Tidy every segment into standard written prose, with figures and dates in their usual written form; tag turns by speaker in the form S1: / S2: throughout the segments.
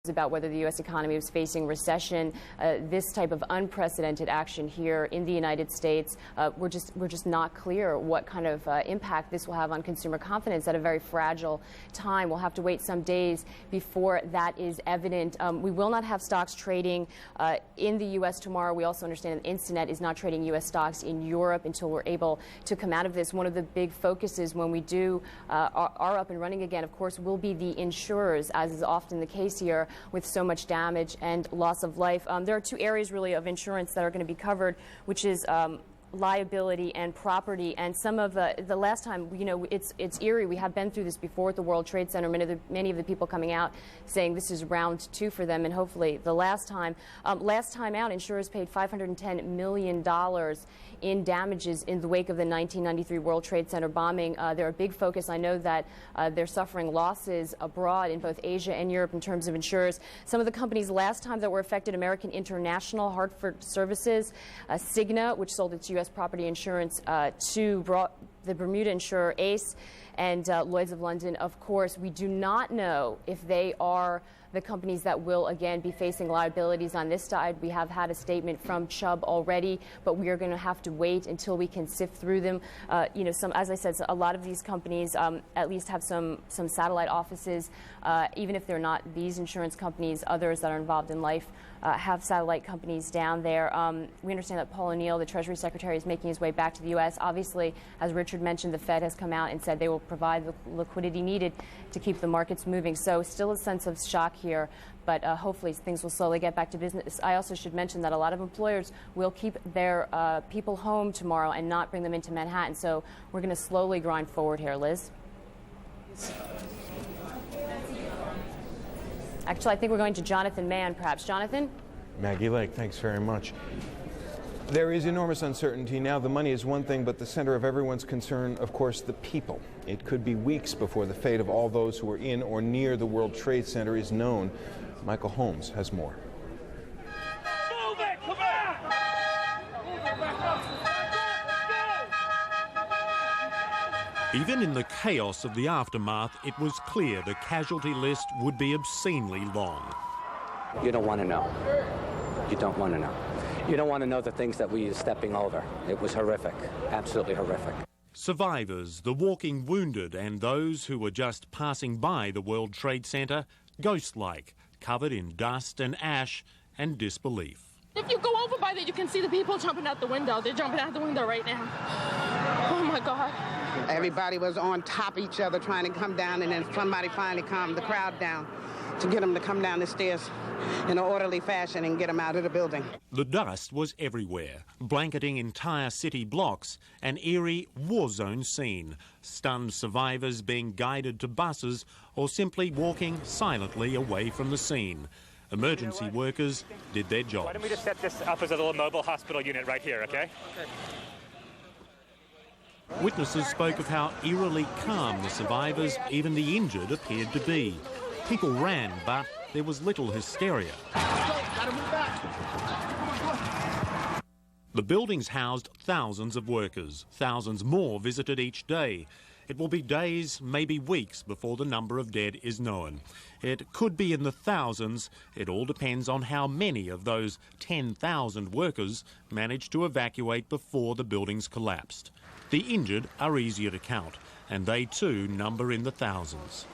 S1: about whether the U.S. economy was facing recession. This type of unprecedented action here in the United States, we're just not clear what kind of impact this will have on consumer confidence at a very fragile time. We'll have to wait some days before that is evident. We will not have stocks trading in the U.S. tomorrow. We also understand that Instinet is not trading U.S. stocks in Europe until we're able to come out of this. One of the big focuses when we are up and running again, of course, will be the insurers, as is often the case here, with so much damage and loss of life. There are two areas really of insurance that are going to be covered, which is liability and property. And some of the last time, you know, it's eerie. We have been through this before at the World Trade Center. Many of the people coming out saying this is round two for them, and hopefully the last time out, insurers paid $510 million in damages in the wake of the 1993 World Trade Center bombing. They're a big focus. I know that they're suffering losses abroad in both Asia and Europe in terms of insurers. Some of the companies last time that were affected: American International, Hartford Services, Cigna, which sold its U.S. property insurance to the Bermuda insurer ACE, and Lloyd's of London. Of course, we do not know if they are the companies that will again be facing liabilities on this side. We have had a statement from Chubb already, but we are going to have to wait until we can sift through them. You know, as I said, a lot of these companies at least have some satellite offices, even if they're not these insurance companies. Others that are involved in life have satellite companies down there. We understand that Paul O'Neill, the Treasury Secretary, is making his way back to the U.S. Obviously, as Richard mentioned, the Fed has come out and said they will provide the liquidity needed to keep the markets moving. So still a sense of shock here, but hopefully things will slowly get back to business. I also should mention that a lot of employers will keep their people home tomorrow and not bring them into Manhattan. So we're going to slowly grind forward here. Liz? Actually, I think we're going to Jonathan Mann, perhaps. Jonathan?
S2: Maggie Lake, thanks very much. There is enormous uncertainty now. The money is one thing, but the center of everyone's concern, of course, the people. It could be weeks before the fate of all those who are in or near the World Trade Center is known. Michael Holmes has more.
S3: Move it! Come on!
S4: Even in the chaos of the aftermath, it was clear the casualty list would be obscenely long.
S5: You don't want to know. You don't want to know. You don't want to know the things that we are stepping over. It was horrific, absolutely horrific.
S4: Survivors, the walking wounded, and those who were just passing by the World Trade Center, ghost-like, covered in dust and ash and disbelief.
S6: If you go over by there, you can see the people jumping out the window. They're jumping out the window right now. Oh, my God.
S7: Everybody was on top of each other trying to come down, and then somebody finally calmed the crowd down to get them to come down the stairs in an orderly fashion and get them out of the building.
S4: The dust was everywhere, blanketing entire city blocks, an eerie war zone scene, stunned survivors being guided to buses or simply walking silently away from the scene. Emergency workers did their jobs.
S8: Why don't we just set this up as a little mobile hospital unit right here, okay?
S4: Witnesses spoke of how eerily calm the survivors, even the injured, appeared to be. People ran, but there was little hysteria. The buildings housed thousands of workers. Thousands more visited each day. It will be days, maybe weeks, before the number of dead is known. It could be in the thousands. It all depends on how many of those 10,000 workers managed to evacuate before the buildings collapsed. The injured are easier to count, and they too number in the thousands.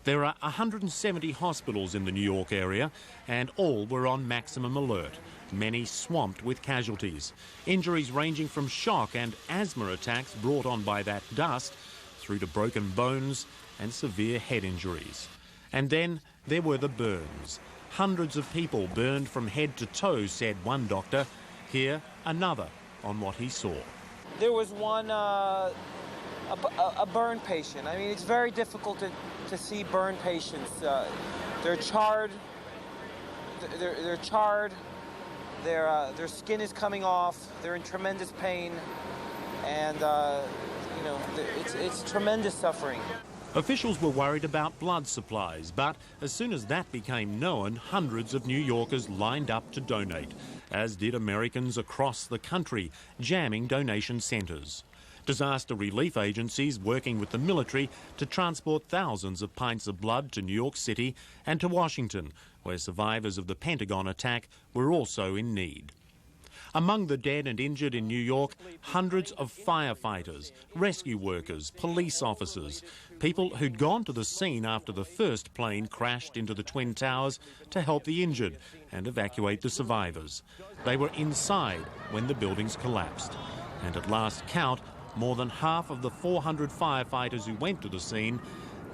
S4: There are 170 hospitals in the New York area, and all were on maximum alert, many swamped with casualties. Injuries ranging from shock and asthma attacks brought on by that dust, through to broken bones and severe head injuries. And then there were the burns. Hundreds of people burned from head to toe, said one doctor. Here, another on what he saw.
S9: There was one, a burn patient. I mean, it's very difficult to see burn patients. They're charred. They're charred. Their skin is coming off. They're in tremendous pain, and you know, it's tremendous suffering.
S4: Officials were worried about blood supplies, but as soon as that became known, hundreds of New Yorkers lined up to donate, as did Americans across the country, jamming donation centres. Disaster relief agencies working with the military to transport thousands of pints of blood to New York City and to Washington, where survivors of the Pentagon attack were also in need. Among the dead and injured in New York, hundreds of firefighters, rescue workers, police officers, people who'd gone to the scene after the first plane crashed into the Twin Towers to help the injured and evacuate the survivors. They were inside when the buildings collapsed. And at last count, more than half of the 400 firefighters who went to the scene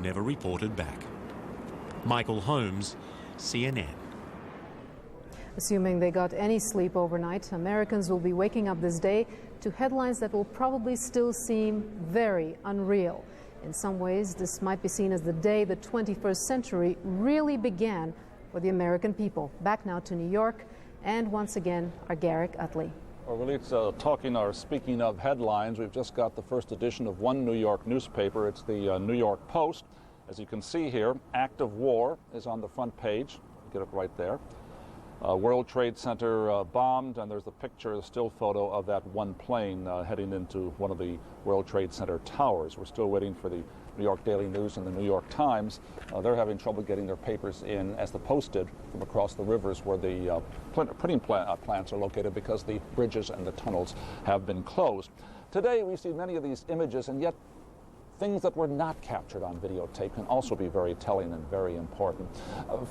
S4: never reported back. Michael Holmes, CNN.
S10: Assuming they got any sleep overnight, Americans will be waking up this day to headlines that will probably still seem very unreal. In some ways, this might be seen as the day the 21st century really began for the American people. Back now to New York, and once again, our Garrick Utley.
S11: Well, really, it's speaking of headlines, we've just got the first edition of one New York newspaper. It's the New York Post. As you can see here, act of war is on the front page. Get it right there. World Trade Center bombed, and there's a picture, a still photo of that one plane heading into one of the World Trade Center towers. We're still waiting for the New York Daily News and the New York Times. They're having trouble getting their papers in, as the Post did, from across the rivers where the printing plants are located, because the bridges and the tunnels have been closed. Today we see many of these images, and yet things that were not captured on videotape can also be very telling and very important.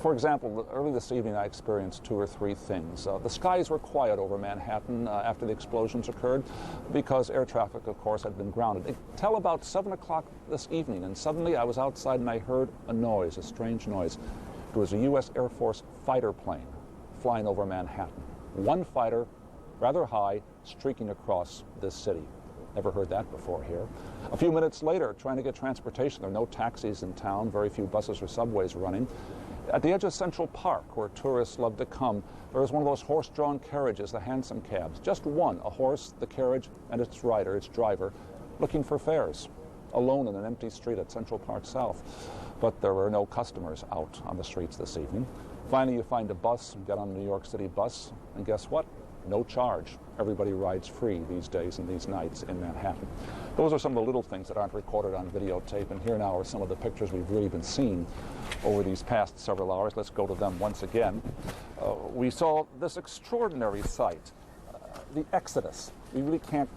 S11: For example, early this evening I experienced two or three things. The skies were quiet over Manhattan after the explosions occurred, because air traffic, of course, had been grounded. Until about 7 o'clock this evening, and suddenly I was outside and I heard a noise, a strange noise. It was a U.S. Air Force fighter plane flying over Manhattan. One fighter, rather high, streaking across this city. Never heard that before here. A few minutes later, trying to get transportation. There are no taxis in town, very few buses or subways running. At the edge of Central Park, where tourists love to come, there is one of those horse-drawn carriages, the hansom cabs. Just one, a horse, the carriage, and its rider, its driver, looking for fares, alone in an empty street at Central Park South. But there were no customers out on the streets this evening. Finally, you find a bus, get on a New York City bus, and guess what? No charge. Everybody rides free these days and these nights in Manhattan. Those are some of the little things that aren't recorded on videotape, and here now are some of the pictures we've really been seeing over these past several hours. Let's go to them once again. We saw this extraordinary sight, the Exodus. We really can't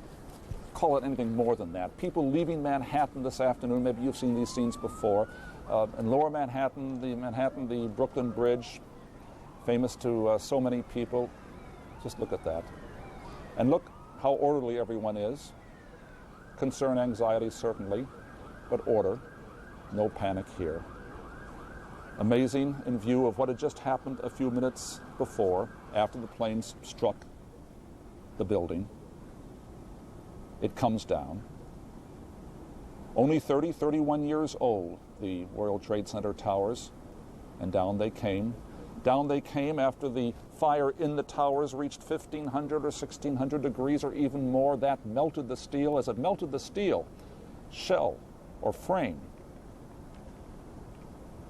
S11: call it anything more than that. People leaving Manhattan this afternoon. Maybe you've seen these scenes before. In lower Manhattan, the Brooklyn Bridge, famous to so many people. Just look at that. And look how orderly everyone is. Concern, anxiety, certainly, but order. No panic here. Amazing in view of what had just happened a few minutes before, after the planes struck the building. It comes down. Only 31 years old, the World Trade Center towers, and down they came. Down they came after the fire in the towers reached 1,500 or 1,600 degrees or even more. That melted the steel. As it melted the steel, shell or frame,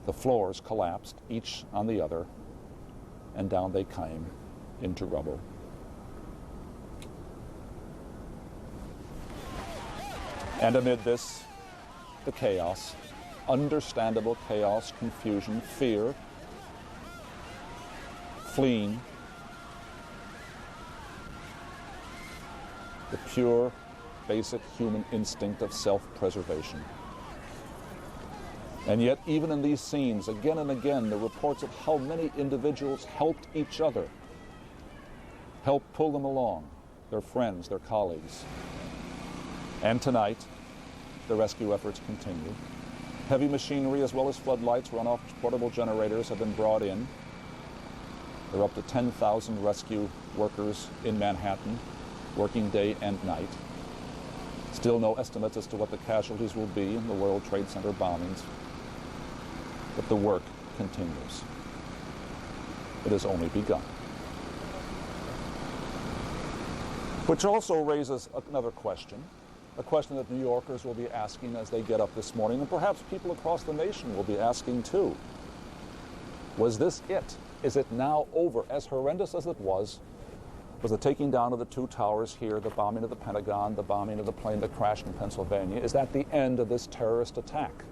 S11: the floors collapsed, each on the other, and down they came into rubble. And amid this, the chaos, understandable chaos, confusion, fear, fleeing, the pure, basic human instinct of self-preservation. And yet, even in these scenes, again and again, the reports of how many individuals helped each other, helped pull them along, their friends, their colleagues. And tonight, the rescue efforts continue. Heavy machinery as well as floodlights, runoff portable generators have been brought in. There are up to 10,000 rescue workers in Manhattan, working day and night. Still no estimates as to what the casualties will be in the World Trade Center bombings, but the work continues. It has only begun. Which also raises another question, a question that New Yorkers will be asking as they get up this morning, and perhaps people across the nation will be asking too. Was this it? Is it now over? As horrendous as it was the taking down of the two towers here, the bombing of the Pentagon, the bombing of the plane that crashed in Pennsylvania. Is that the end of this terrorist attack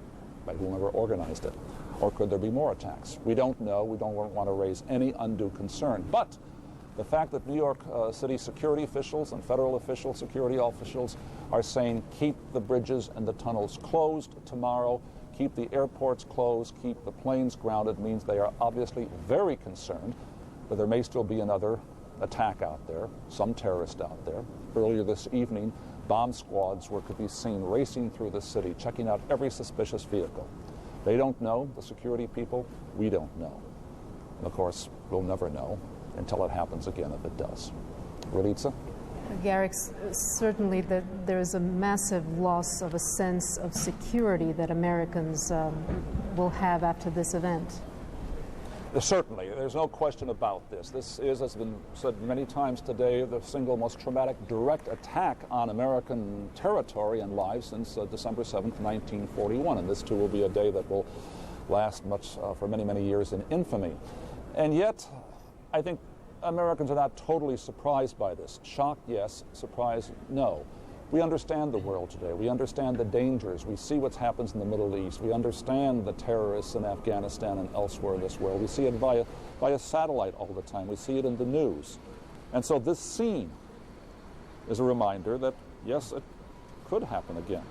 S11: by whomever organized it? Or could there be more attacks? We don't know. We don't want to raise any undue concern. But the fact that New York City security officials and federal security officials are saying keep the bridges and the tunnels closed tomorrow, keep the airports closed, keep the planes grounded, means they are obviously very concerned that there may still be another attack out there, some terrorist out there. Earlier this evening, bomb squads could be seen racing through the city, checking out every suspicious vehicle. They don't know, the security people, we don't know. And of course, we'll never know until it happens again if it does. Ralitza?
S10: Garrick, certainly there is a massive loss of a sense of security that Americans will have after this event.
S11: Certainly, there's no question about this. This is, as has been said many times today, the single most traumatic direct attack on American territory and lives since December 7th, 1941. And this, too, will be a day that will last for many, many years in infamy. And yet, I think Americans are not totally surprised by this. Shocked, yes. Surprised, no. We understand the world today. We understand the dangers. We see what happens in the Middle East. We understand the terrorists in Afghanistan and elsewhere in this world. We see it via satellite all the time. We see it in the news. And so this scene is a reminder that, yes, it could happen again.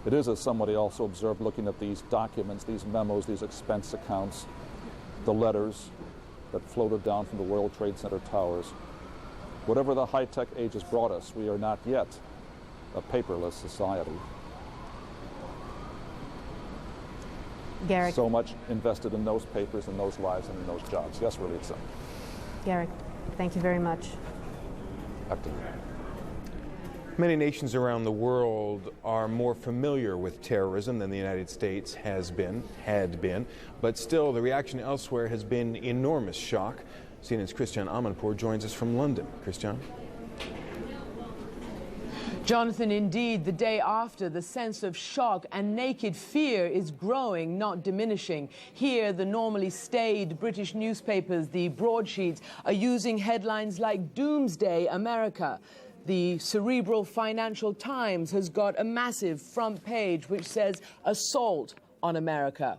S11: It is, as somebody also observed, looking at these documents, these memos, these expense accounts, the letters that floated down from the World Trade Center towers. Whatever the high-tech age has brought us, we are not yet a paperless society.
S10: Garrick.
S11: So much invested in those papers and those lives and in those jobs. Yes, Ralitza.
S10: Garrick, thank you very much.
S11: Back to you.
S2: Many nations around the world are more familiar with terrorism than the United States had been, but still the reaction elsewhere has been enormous shock. CNN's Christiane Amanpour joins us from London. Christiane?
S12: Jonathan, indeed, the day after, the sense of shock and naked fear is growing, not diminishing. Here, the normally staid British newspapers, the broadsheets, are using headlines like Doomsday America. The cerebral Financial Times has got a massive front page which says assault on America.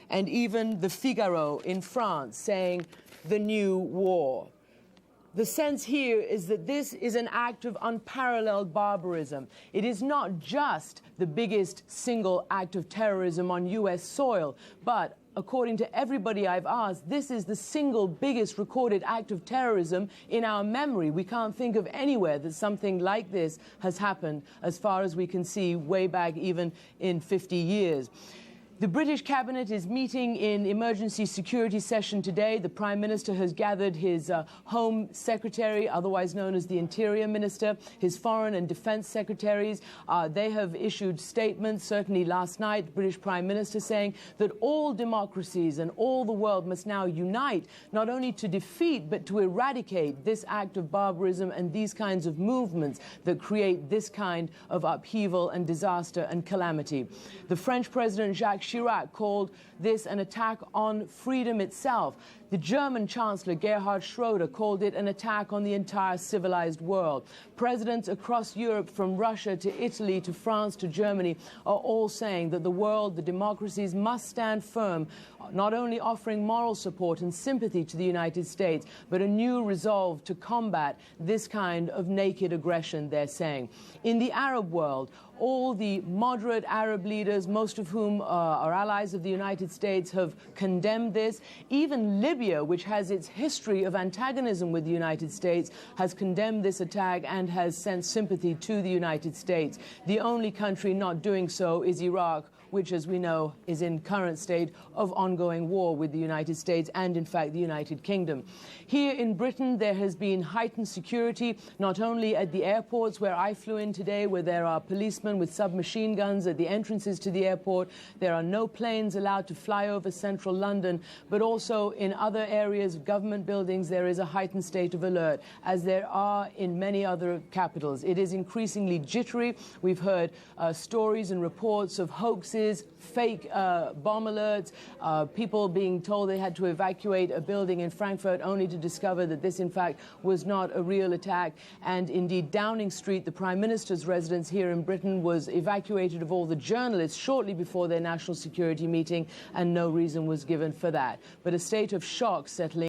S12: And even the Figaro in France saying the new war. The sense here is that this is an act of unparalleled barbarism. It is not just the biggest single act of terrorism on U.S. soil, but according to everybody I've asked, this is the single biggest recorded act of terrorism in our memory. We can't think of anywhere that something like this has happened, as far as we can see, way back even in 50 years. The British Cabinet is meeting in emergency security session today. The Prime Minister has gathered his Home Secretary, otherwise known as the Interior Minister, his Foreign and Defence Secretaries. They have issued statements, certainly last night, the British Prime Minister saying that all democracies and all the world must now unite, not only to defeat, but to eradicate this act of barbarism and these kinds of movements that create this kind of upheaval and disaster and calamity. The French President Jacques Chirac called this an attack on freedom itself. The German Chancellor Gerhard Schroeder called it an attack on the entire civilized world. Presidents across Europe, from Russia to Italy to France to Germany, are all saying that the world, the democracies, must stand firm, not only offering moral support and sympathy to the United States, but a new resolve to combat this kind of naked aggression, they're saying. In the Arab world, all the moderate Arab leaders, most of whom are allies of the United States, have condemned this. Even Libya, which has its history of antagonism with the United States, has condemned this attack and has sent sympathy to the United States. The only country not doing so is Iraq, which, as we know, is in current state of ongoing war with the United States and, in fact, the United Kingdom. Here in Britain, there has been heightened security, not only at the airports where I flew in today, where there are policemen with submachine guns at the entrances to the airport. There are no planes allowed to fly over central London, but also in other areas of government buildings, there is a heightened state of alert, as there are in many other capitals. It is increasingly jittery. We've heard stories and reports of hoaxes hoaxes, fake bomb alerts, people being told they had to evacuate a building in Frankfurt only to discover that this, in fact, was not a real attack. And indeed, Downing Street, the Prime Minister's residence here in Britain, was evacuated of all the journalists shortly before their national security meeting, and no reason was given for that. But a state of shock settling